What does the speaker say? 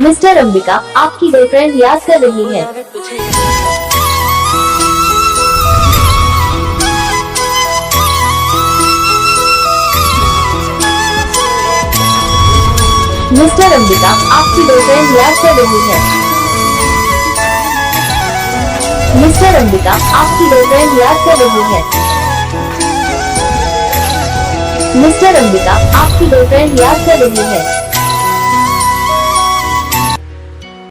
Mister Ambika, आपकी girlfriend याद कर रही है। मिस्टर अंबिका, आपकी गर्लफ्रेंड याद कर रही है। मिस्टर अंबिका, आपकी गर्लफ्रेंड याद कर रही है। मिस्टर अंबिका, आपकी गर्लफ्रेंड याद कर रही है।